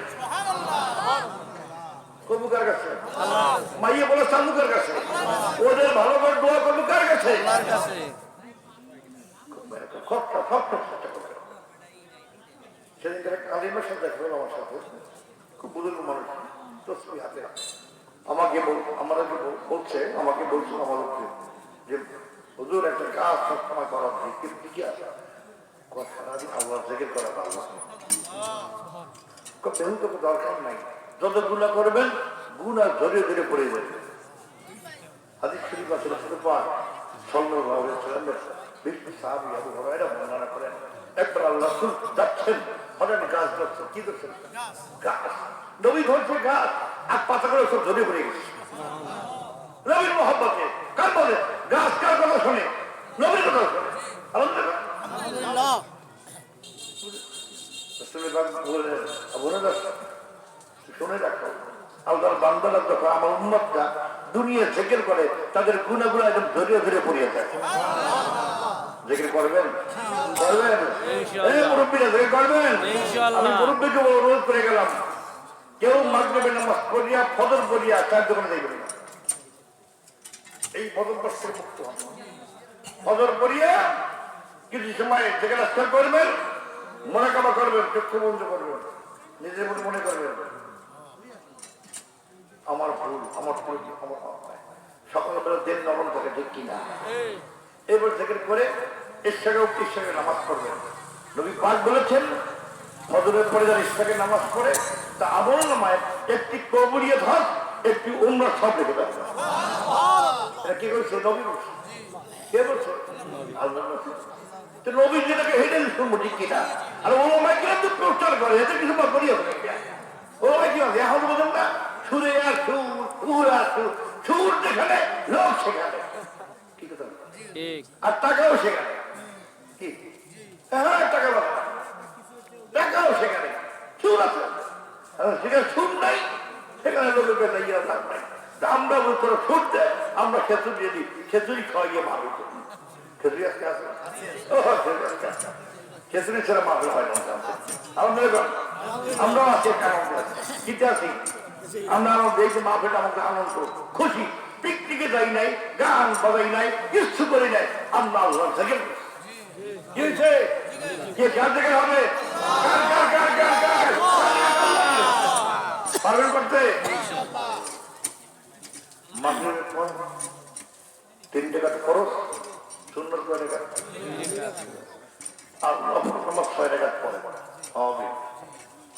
কবু কার কাছে? মাইয়ে বলে চান্দুকার কাছে। ওদের ভালো করে দোয়া করবো কার কাছে? সেদিন আলিমের সাথে দেখা হলো আমার সাথে, খুব বুজুর্গ মানুষ, তসবিহ হাতে। আমাকে বলছে আমাকে যে হুজুর একটা কাজ সবসময় করা হয়, কিন্তু কি আছে সারাদিন আল্লাহ জিকির করা ভালো, দরকার নাই। যত গুনাহ করবেন গুনাহ ধরে ধরে পড়ে যাবে। হাদিস শরীফ আছে সাল্লাল্লাহু আলাইহি ওয়াসাল্লাম বিশটি সাহাবী আবু হুরায়রা বর্ণনা করেন, একবার আল্লাহ রাসূল যাচ্ছেন, হঠাৎ গাছ ধরছেন। কি ধরছেন? গাছ। নবী ধরছে গাছ, আর পাতাগুলো সব ধরে পড়ে গেছে। নবীর মহব্বতে কার বলে? গাছ কার কথা শোনে? নবীর কথা শোনে। আলহামদুলিল্লাহ। শুনে রাখো, আল্লাহর বান্দারা যখন আমার উম্মতটা দুনিয়া জিকির করে, তাদের গুনাহগুলো একদম ধরে ধরে পড়িয়ে যায়। জিকির করবেন? করবেন? এই মুরব্বীরা জিকির করবেন? আমি মুরব্বীকে অনুরোধ করে গেলাম, কেউ মাগরিবের নামাজ পড়িয়া ফজর পড়িয়া চার দোকানে যাইবেন না। এই ফজর বস্ত্র মুক্ত হন। ফজর পড়িয়া কিছু সময় যেখানে আজকাল করবেন, মোনাকাবা করবেন, চক্ষু বন্ধ করবেন, নিজের মনে মনে করবেন আমার ভুল, আমার সকালবেলা দিন নরম থাকে, ঠিক কিনা? এবার থেকে করে ঈশ্বরের নামাজ পড়বেন। নবী পাক বলেছেন, ফজরের পরে যারা ঈশ্বরের নামাজ পড়ে তা আমল নামায় একটি কবুলিয়ত হক, একটি উমরা সব লিখে দেয়। এটা কি বলছে? নবী বলছে। কে বলছে? আল্লাহ বলছে। তো নবী যেটাকে হেঁটে শুনবো, ঠিক কিনা? আর ওলামায়ে কেরাম তো প্রচার করে, এতে কিছু কবুলিয়ত হয়ে যায়। ওলামায়ে কেরাম এখন বোঝেন না, সুরে আর সুর আর সুর যেখানে লোক সেখানে, ঠিক আছে? আর টাকাও সেখানে, কি? হ্যাঁ, টাকা টাকাও সেখানে সুর আছে, সেখানে সুর নাই, সেখানে লোকের যাইয়া লাভ নাই। আমরা তোরা সুদ দেয়, আমরা খেচুরি দিয়ে দিই, খেচুরি খাওয়াইয়ে মারো। খেচুরি আজকে আছে, খেচুরি ছাড়া মারলে হয় না। আমরাও আছি, কিতে আছি আমরা, দেখি মাহফিল আমাদের আনন্দ খুশি। পিকনিকে যাই নাই, গান বাজাই নাই, কিছু করি নাই, আমরা আল্লাহ থেকে কি হয়েছে, কে গান থেকে হবে পালন করতে। মাগরিবের পর 3 টাকা খরচ, সুন্দর করে টাকা আর 6 টাকা পরে হবে।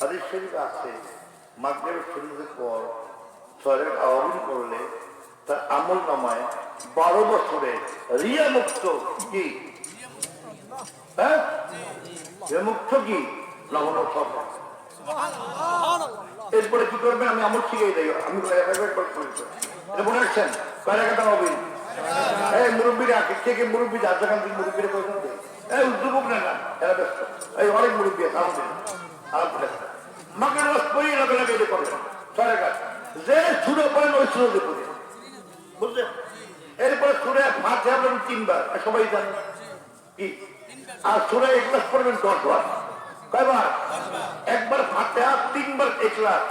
হাদিস শরীফে আছে মাগরিবের সুন্নতের পর 6 টাকা আওয়াজ করলে তার আমল নামায় 12 বছরে রিয়া মুক্ত কি, হ্যাঁ রিয়া মুক্ত কি নগদ হবে। এরপরে কি করবেন আমি আমল শিখিয়ে দেয়, আমি মনে রাখছেন কয় টাকা হবে। এই মুরব্বীরা কে কে মুরব্বী যার দোকান থেকে মুরব্বীরা পয়সা দেয়, এই উদ্যোগ না না এরা ব্যস্ত, এই অনেক মুরব্বী আছে আমাদের মাকে রস পরিয়ে লগে লগে এটা করবেন 6 টাকা যে ছুড়ে পড়েন ওই ছুড়ে দিয়ে পড়ে বুঝলেন। এরপরে ছুড়ে ফাঁসে আপনার 3 বার সবাই জানেন কি, আর ছুড়ে ইখলাস পড়বেন 10 বার। কয়বার? একবার ফাঁসে 3 বার ইখলাস,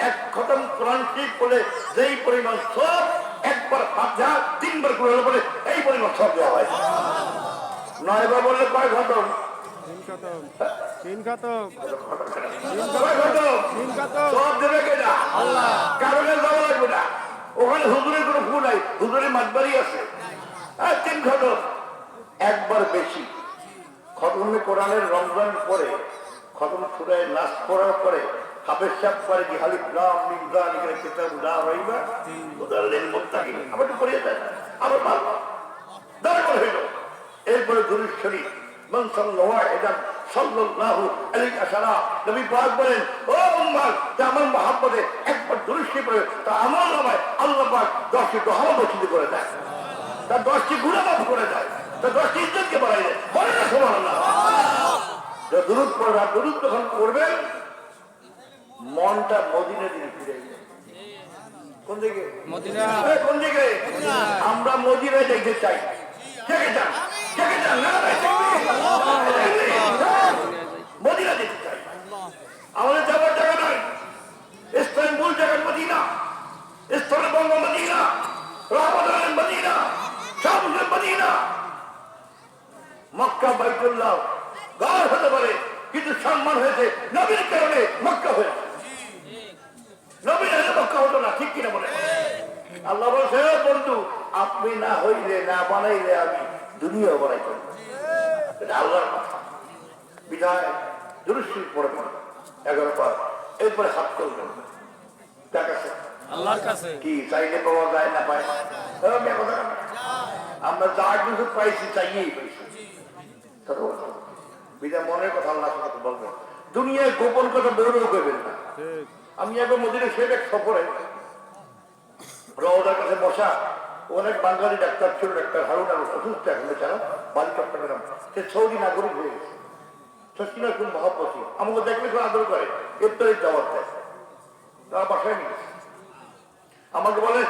এক খতম কোরআন শরীফ পড়লে যেই পরিমাণ সব, একবার ফাঁসে 3 বার কোরআন পড়লে এই পরিমাণ সব দেওয়া হয়। 9 বার বললে কয় খতম? 3 খতম। সব দেবে কেনা কারণে যাওয়া লাগবে না, ওখানে হুজুরের কোনো ভুল নাই, হুজুরের মাতবাড়ি আছে। 3 খতম, একবার বেশি খতমে কোরআনের রমজান পরে খতম সূরায়ে নাস পড়ার পরে হাফেজ সাহেব করে কি হালিফ লাম মিম যালিকা কিতাবু লা রাইবা হুদাল লিল মুত্তাকিন, আবার তো পড়িয়ে দেন আবার ভালো দরবার হইল। এরপরে দুরূদ শরীফ মান সাল্লাল্লাহু সাল্লাল্লাহু আলাইহি ওয়াসাল্লাম নবী পাক বলেন, ও উম্মত আমার মহব্বতে একবার দুরূদ শরীফ পড়ে তা আমার নামে আল্লাহ পাক 10টি দোয়া বর্ষিত করে দেয়, তার 10টি গুনাহ মাফ করে দেয়, তার 10টি ইজ্জতকে বাড়ায় দেয়। বলেন না সুবহানাল্লাহ। দুরূদ পড়া, দুরূদ যখন পড়বেন মনটা মদিনা দিকে ফিরে যাবে। কোন দিকে? মদিনা। কোন দিকে? আমরা মদিনায় দেখতে চাই। কে চান? কে চান? না মদিনা দেখতে চাই। আমাদের যাওয়ার জায়গা নাই, ইস্তানবুল জায়গার মদিনা, ইস্তানবুল মদিনা, রহমতের মদিনা, শামসের মদিনা, মক্কা বাইতুল্লাহ গায়ে হতে পারে কিন্তু সম্মান হয়েছে নবীর কারণে মক্কা হয়েছে, নবীর হলে মক্কা হতো না, ঠিক কিনা বলে? আল্লাহ বলছে বন্ধু আপনি না হইলে না বানাইলে আমি দুনিয়া বানাই করব, এটা আল্লাহর কথা। বিধায় দুরূদ শরীফ পড়বেন 11 বার, এরপরে হাত করবেন কার কাছে? আল্লাহর কাছে। কি চাইলে পাওয়া যায় না পায়? আমরা যা কিছু পাইছি চাইয়েই পাইছি, বিধায় মনের কথা আল্লাহর সাথে বলবেন, দুনিয়ায় গোপন কথা বেরোও করবেন না। আমি একবার মদিনা শরীফ এক সফরে রওজার কাছে বসা, অনেক বাঙালি ডাক্তার ছিল, ডাক্তার হারুন আর অসুস্থ এখন বেচারা, বাড়ি চট্টগ্রাম, সে সৌদি নাগরিক হয়ে গেছে। সত্যিনা খুব মহাপতি, আমাকে দেখলে খুব আদর করে, ইফতারের দাওয়াত দেয়, তারা বাসায় নিয়ে গেছে। আমাকে বলে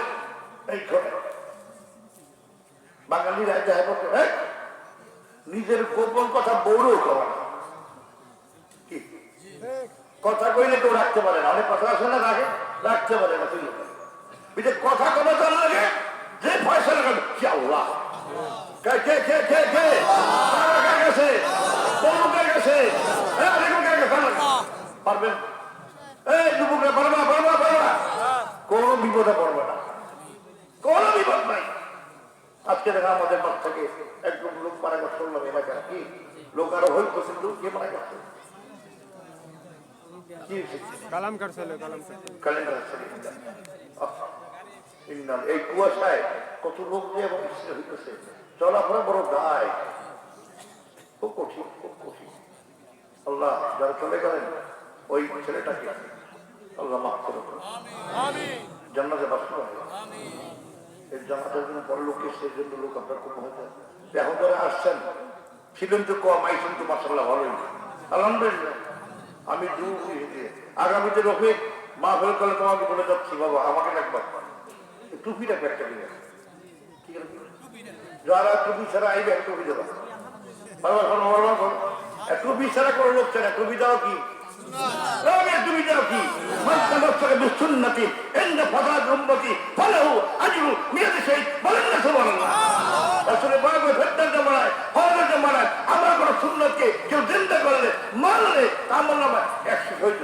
এই বাঙালি রায় দেখা করতে নিজের গোপন কথা বৌড়ও করা, কি কথা কইলে কেউ রাখতে পারে না, অনেক কথা আছে না রাখতে পারে না, তুই কথা কথা জানা লাগে যে পয়সা লাগাবে কি আল্লাহ পারবেন, কোন বিপদে পড়বে না, কোন বিপদ নাই। আজকে দেখা আমাদের মাঠ থেকে একদম লোক মারা গেছে, শুনলাম এলাকা কি লোক আরো হইতো, কিন্তু কে মারা গেছে এই কুয়াশায় কত লোক যে হইতেছে, চলাফেরা বড় গায়ে, খুব কঠিন, খুব কঠিন। আল্লাহ যারা চলে গেলেন ওই ছেলেটাকে আল্লাহ মাফ করে জান্নাতে বাস করে, এই জান্নাতের জন্য বড় লোক এসে এই জন্য লোক আপনার খুব হয়ে যায়। এখন ধরে আসছেন, ছিলেন তো কম, আইসেন তো মাসাল্লাহ ভালোই, আলহামদুলিল্লাহ। আমি আগামীতে রফিক মা ফেরত করলে তোমাকে বলে যাচ্ছি বাবা আমাকে রাখবা টুপি রাখবে একটা কিনে ঠিক আছে যারা টুপি ছাড়া আইবে টুপি দেবা টুপি ছাড়া কোনো লোক চায় না টুপি দাও কি তুমি দাও কি বিচ্ছুন্নতি এন্ড ফাসাদ উম্মতি ফালাহু আজরু মিয়াতি শহীদ বলেন না সুবহানাল্লাহ আসলে বাবা ফেরত জামানায় হযরত জামানায় আমার কোনো সুন্নতকে কেউ জিন্দা করলে মানলে আমার নামে 100 শহীদ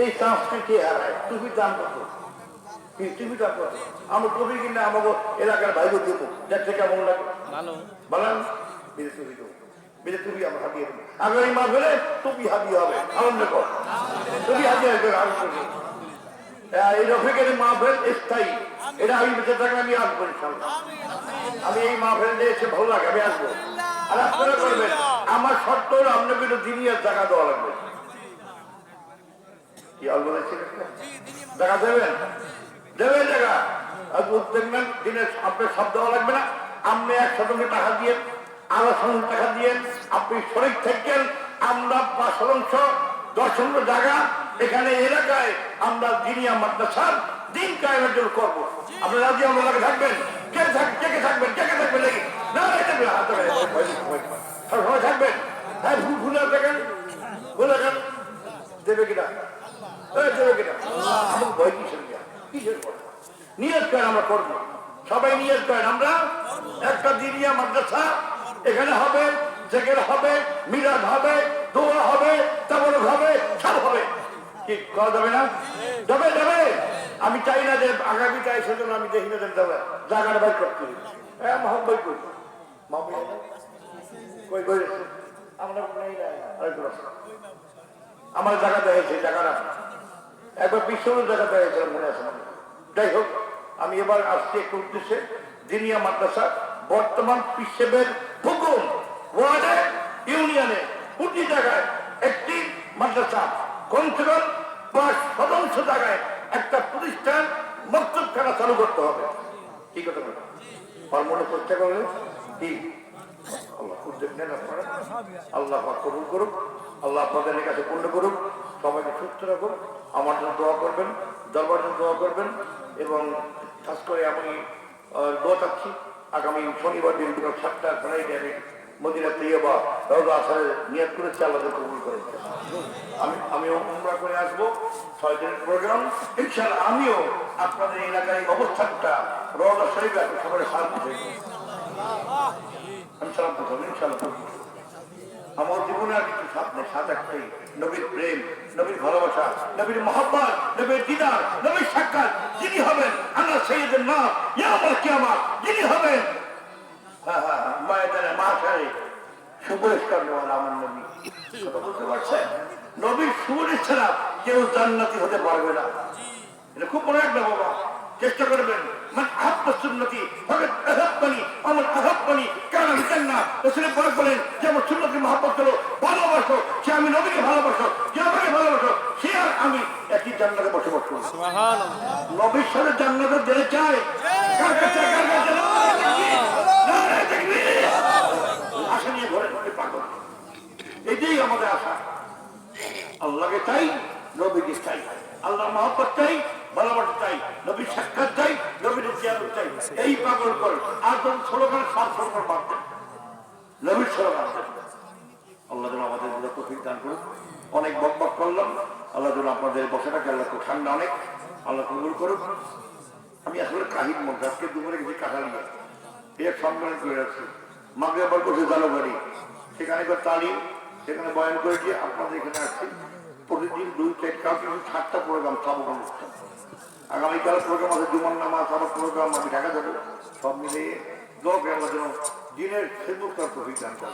এই সংস্কৃতি হারায় টুপির দাম কত টুপি দাম কত আমার টুপি কিনে আমাকে এলাকার ভাইকে দেবো যার থেকে কেমন লাগে বলেন টুপি দেবো মেরে টুপি আমরা হাবিয়ে দেবো আগামী মাস হলে টুপি হাবিয়ে হবে আনন্দ কর টুপি হাবিয়ে হবে আনন্দ এই রফিকের মাহফিল স্থায়ী এটা আমি বেঁচে থাকলে আমি আসবো ইনশাআল্লাহ আমি এই মাহফিলে এসে ভালো লাগে আমি আসবো আর আপনারা করবেন আমার শর্ত হলো আপনাকে একটু দিনিয়ার জায়গা দেওয়া লাগবে কি অল্প জায়গা দেবেন দেবেন জায়গা আর দেখবেন দিনের আপনার সব দেওয়া লাগবে না আপনি 100 টাকা দিয়ে আরো টাকা দিয়ে আপনি শরীর থাকেন আমরা 5% জায়গা এখানে এলাকায় আমরা দিনিয়া মাদ্রাসার দিন কায়েমের জন্য করবো আপনারা রাজি আমরা থাকবেন কে থাকবেন নাকি না সবাই থাকবেন হ্যাঁ ভুলে দেখেন দেবে কিনা আমাকে ভয় কিসের নিয়ত করেন আমরা করবো সবাই নিয়ত করেন আমরা একটা দিনিয়া মাদ্রাসা এখানে হবে জেকের হবে মিলাদ হবে দোয়া হবে তাবরুক হবে সব হবে কি করা যাবে না যাবে আমি চাই না যে আগামীটা এসে জন্য আমি দেখি না যাবে জায়গাটা বাইর করতে হ্যাঁ মহব্বই করি আমরা আমার জায়গা দেখেছি জায়গাটা একবার বিশ্বর জায়গা দেখেছিলাম মনে আছে যাই হোক আমি এবার আসছি একটু উদ্দেশ্যে দিনিয়া মাদ্রাসা বর্তমান পিসেবের হুকুম ওয়ার্ডে ইউনিয়নে প্রতি জায়গায় একটি মাদ্রাসা কমসে কম 5% জায়গায় একটা প্রতিষ্ঠান মক্তবখানা চালু করতে হবে কি কথা বলে মনে চেষ্টা করলে কি আল্লাহ উদ্যোগ নেন আপনারা আল্লাহ কবুল করুক আল্লাহ আপনাদের কাছে পূর্ণ করুক সবাইকে সুস্থ রাখুন আমার জন্য দোয়া করবেন দরবার জন্য দোয়া করবেন এবং খাস করে আমি দোয়া চাচ্ছি আগামী শনিবার দিন বিকাল 7টার ফ্রাইডে মদিনা তৈয়বা রওজা আসরে নিয়ত করেছি আল্লাহ কবুল করেছে আমিও উমরা করে আসবো 6 দিনের প্রোগ্রাম ইনশাআল্লাহ আমিও আপনাদের এলাকায় অবস্থানটা রওজা শরীফে আপনি সবাই সাহায্য করবেন আমি সালাম করবো ইনশাআল্লাহ আমার জীবনে আর কিছু সাথ নেই সাথ একটাই নবীর প্রেম নবীর ভালোবাসা নবীর মহব্বত নবীর দিদার নবীর সাক্ষাৎ যিনি হবেন আল্লাহ সাইয়্যিদুন নাস ইয়াউমুল কিয়ামত যিনি হবেন ময়দানে মাশারে সুপরিষ্কার নেওয়ার আমার নবী কথা বলতে পারছেন নবীর সুপরিষ্কার ছাড়া কেউ জান্নাতি হতে পারবে না এটা খুব বড় একটা বাবা চেষ্টা করবেন মান আহাব্বা সুন্নতি ফাকাদ আহাব্বানি আমার আহাব্বানি কানা ফিল জান্নাহ রাসূল পাক বলেন যে আমার সুন্নতকে মহব্বত করো ভালোবাসো সে আমি নবীকে ভালোবাসো যে আমাকে ভালোবাসো সে আর আমি একই জান্নাতে বসবাস করব সুবহানাল্লাহ নবীর সাথে জান্নাতে যেতে চায় কার কাছে নারে তাকবীর আশা নিয়ে ঘরে ঘরে পাগল এটাই আমাদের আশা আল্লাহকে চাই নবীকে চাই আল্লাহর মহব্বত চাই ভালোবাসা চাই নবীর সাক্ষাৎ চাই নবীর জিয়ারত চাই এই পাগল করে আর যখন স্লোগান সব স্লোগান বাদ দেন নবীর স্লোগান আল্লাহ যেন আমাদের তৌফিক দান করুন অনেক বকবক করলাম আল্লাহ যেন আপনাদের বসাটাকে আল্লাহ খুব ঠান্ডা অনেক আল্লাহ কবুল করুন আমি আসলে কাহির মধ্যে আজকে দুপুরে কিছু কাঁথা নিয়ে এক সম্মেলন করে রাখছি মাগরিবার বসে জানুয়ারি সেখানে তালিম সেখানে বয়ান করে দিয়ে আপনাদের এখানে আসছি প্রতিদিন 2-4টা প্রোগ্রাম সব অনুষ্ঠান আগামীকাল প্রোগ্রাম আছে জুমার নামাজ আবার প্রোগ্রাম আমি ঢাকা যাবো সব মিলিয়ে দোয়া করে আল্লাহ যেন দিনের ফেসবুক তার তৌফিক দান করে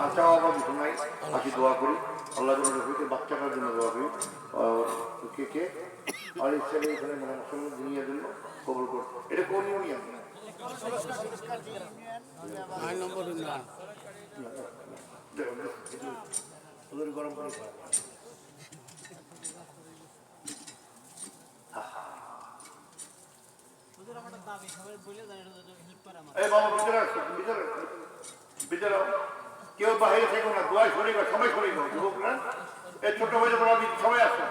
আর চাওয়া আমার কিছু নাই আসি দোয়া করি আল্লাহ যেন রফিকের বাচ্চাটার জন্য দোয়া করি কে আর ছেলে এখানে মানে মুসলমান দুনিয়ার জন্য কবুল করো এটা কোন ইউনিয়ন গরম পানি কেউ বাহিরে থেকো না দোয়া শরীর সবাই শরীর যুবকরা এই ছোট ভাইদের সবাই আসো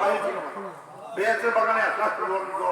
বাইরে থেকে বেহেস্তের বাগানে 1 লাখ